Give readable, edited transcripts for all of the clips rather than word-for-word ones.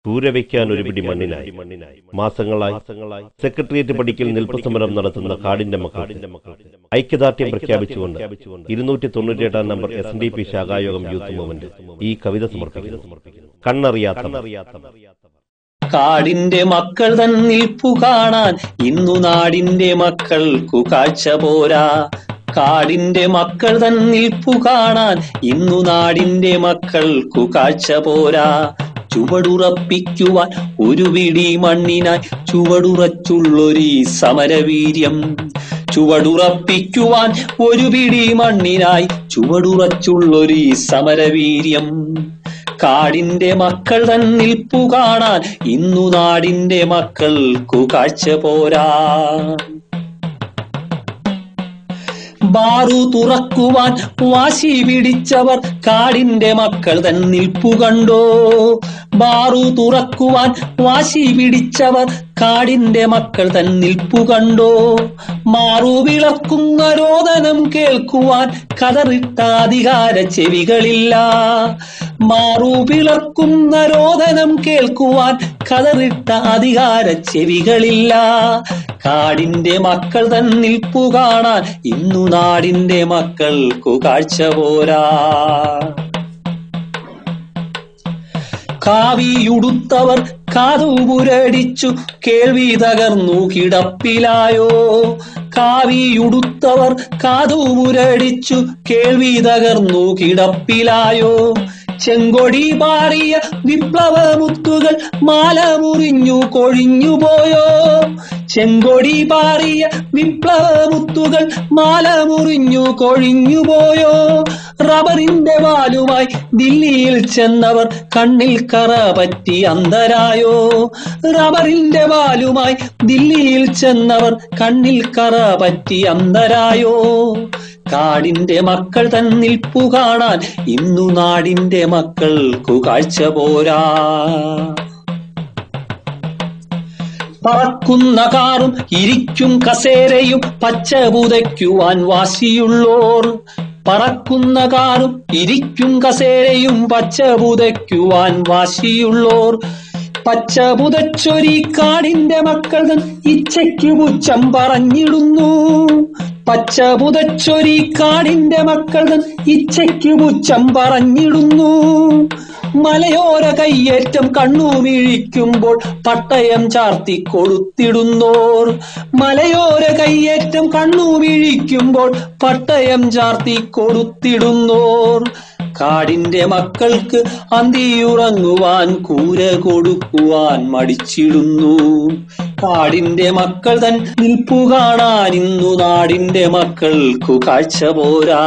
കൂരവയ്ക്കാൻ ഒരു പിടി മണ്ണിനായി മാസങ്ങളായി സെക്രട്ടേറിയറ്റ് പടിക്കൽ നിൽപ്പ് സമരം നടത്തുന്ന കാടിന്റെ മക്കൾ ഐക്യദാർഢ്യം പ്രഖ്യാപിച്ചുകൊണ്ട് 298 നമ്പർ SNDP ശാഖായോഗം യൂത്ത് മൂവ്മെന്റ് ഈ കവിത സമർപ്പിക്കുന്നു. കണ്ണറിയാത്ത കാടിന്റെ മക്കൾ തൻ നിൽപ്പു കാണാൻ ഇന്നു നാടിന്റെ മക്കൾക്കു കാഴ്ച പോരാ. കാടിന്റെ മക്കൾ തൻ നിൽപ്പു കാണാൻ ഇന്നു നാടിന്റെ മക്കൾക്കു കാഴ്ച പോരാ. ചുവടുറപ്പിക്കുവാൻ ഒരു പിടി മണ്ണിനായി ചുവടുറച്ചുള്ളൊരീ സമരവീര്യം. ചുവടുറപ്പിക്കുവാൻ ഒരു പിടി മണ്ണിനായി ചുവടുറച്ചുള്ളൊരീ സമരവീര്യം. കാടിന്റെ മക്കൾ തൻ നിൽപ്പു കാണാൻ ഇന്നു നാടിന്റെ മക്കൾക്കു കാഴ്ച പോരാ. ബാറു തുറക്കുവാൻ വാശി പിടിച്ചവർ കാടിന്റെ മക്കൾ തൻ നിൽപ്പു കണ്ടോ. ബാറു തുറക്കുവാൻ വാശി പിടിച്ചവർ കാടിന്റെ മക്കൾ തൻ നിൽപ്പു കണ്ടോ. മാറു വിളക്കുന്ന രോദനം കേൾക്കുവാൻ കതറിട്ട അധികാര ചെവികളില്ല. മാറു വിളക്കുന്ന രോദനം കേൾക്കുവാൻ കതറിട്ട അധികാര ചെവികളില്ല. കാടിന്റെ മക്കൾ തൻ നിൽപ്പു കാണാൻ ഇന്നു നാടിന്റെ മക്കൾക്കു കാഴ്ച പോരാ. കാവിയുടുത്തവർ കാതുപുരടിച്ചു കേൾവി തകർന്നു കിടപ്പിലായോ. കാവിയുടുത്തവർ കാതുപുരടിച്ചു കേൾവി തകർന്നു കിടപ്പിലായോ. ചെങ്കൊടി പാറിയ വിപ്ലവമുത്തുകൾ മാല മുറിഞ്ഞു കൊഴിഞ്ഞുപോയോ. ചെങ്കൊടി പാറിയ വിപ്ലവമുത്തുകൾ മാല മുറിഞ്ഞു കൊഴിഞ്ഞുപോയോ. റബറിന്റെ വാലുമായി ദില്ലിയിൽ ചെന്നവർ കണ്ണിൽ കറ പറ്റി അന്ധരായോ. റബറിന്റെ വാലുമായി ദില്ലിയിൽ ചെന്നവർ കണ്ണിൽ കറ പറ്റി അന്ധരായോ. കാടിന്റെ മക്കൾ തൻ നിൽപ്പു കാണാൻ ഇന്നു നാടിന്റെ മക്കൾക്കു കാഴ്ച പോരാ. പറക്കുന്ന കാറും ഇരിക്കും കസേരയും പച്ച പുതയ്ക്കുവാൻ വാശിയുള്ളോർ. പറക്കുന്ന കാറും ഇരിക്കും കസേരയും പച്ച പുതയ്ക്കുവാൻ വാശിയുള്ളോർ. പച്ച പുതച്ചൊരി കാടിന്റെ മക്കൾ തൻ ഇച്ഛയ്ക്കു പുച്ഛം പറഞ്ഞിടുന്നു. പച്ച പുതച്ചൊരി കാടിന്റെ മക്കൾ തൻ ഇച്ഛയ്ക്കു പുച്ഛം പറഞ്ഞിടുന്നു. മലയോര കയ്യേറ്റം കണ്ണുമിഴിക്കുമ്പോൾ പട്ടയം ചാർത്തി കൊളുത്തിടുന്നോർ. മലയോര കയ്യേറ്റം കണ്ണുമിഴിക്കുമ്പോൾ പട്ടയം ചാർത്തി കൊളുത്തിടുന്നോർ. കാടിന്റെ മക്കൾക്ക് അന്തിയുറങ്ങുവാൻ കൂര കൊടുക്കുവാൻ മടിച്ചിടുന്നു. കാടിന്റെ മക്കൾ തൻ നിൽപ്പു കാണാൻ ഇന്നു നാടിന്റെ മക്കൾക്കു കാഴ്ച പോരാ.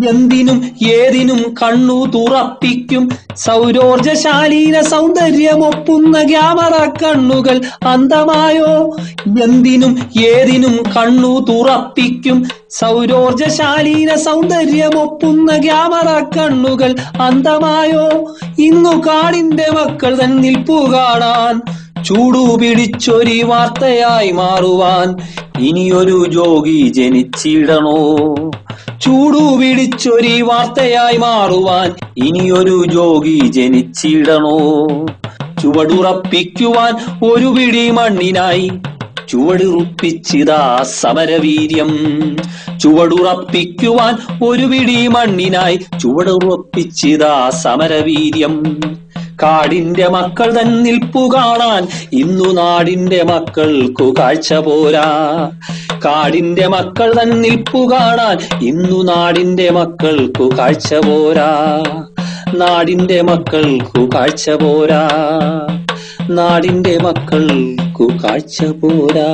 എന്തിനും ഏതിനും കണ്ണു തുറപ്പിക്കും സൗരോർജശാലീന സൗന്ദര്യമൊപ്പുന്ന ക്യാമറ കണ്ണുകൾ അന്ധമായോ. എന്തിനും ഏതിനും കണ്ണു തുറപ്പിക്കും സൗരോർജശാലീന സൗന്ദര്യമൊപ്പുന്ന ക്യാമറ കണ്ണുകൾ അന്ധമായോ. ഇന്നു കാടിന്റെ മക്കൾ തൻ നിൽപ്പു കാണാൻ ചൂടുപിടിച്ചൊരു വാർത്തയായി മാറുവാൻ ഇനിയൊരു ജോഗി ജനിച്ചിടണോ. ചൂടുപിടിച്ചൊരു വാർത്തയായി മാറുവാൻ ഇനിയൊരു ജോഗി ജനിച്ചിടണോ. ചുവടുറപ്പിക്കുവാൻ ഒരു പിടി മണ്ണിനായി ചുവടുറപ്പിച്ചിതാ സമരവീര്യം. ചുവടുറപ്പിക്കുവാൻ ഒരു പിടി മണ്ണിനായി ചുവടുറപ്പിച്ചിതാ സമരവീര്യം. കാടിന്റെ മക്കൾ തൻ നിൽപ്പു കാണാൻ ഇന്നു നാടിന്റെ മക്കൾക്കു കാഴ്ച പോരാ. കാടിന്റെ മക്കൾ തൻ നിൽപ്പു കാണാൻ ഇന്നു നാടിന്റെ മക്കൾക്കു കാഴ്ച പോരാ. നാടിന്റെ മക്കൾക്കു കാഴ്ച പോരാ. നാടിന്റെ മക്കൾക്കു കാഴ്ച പോരാ.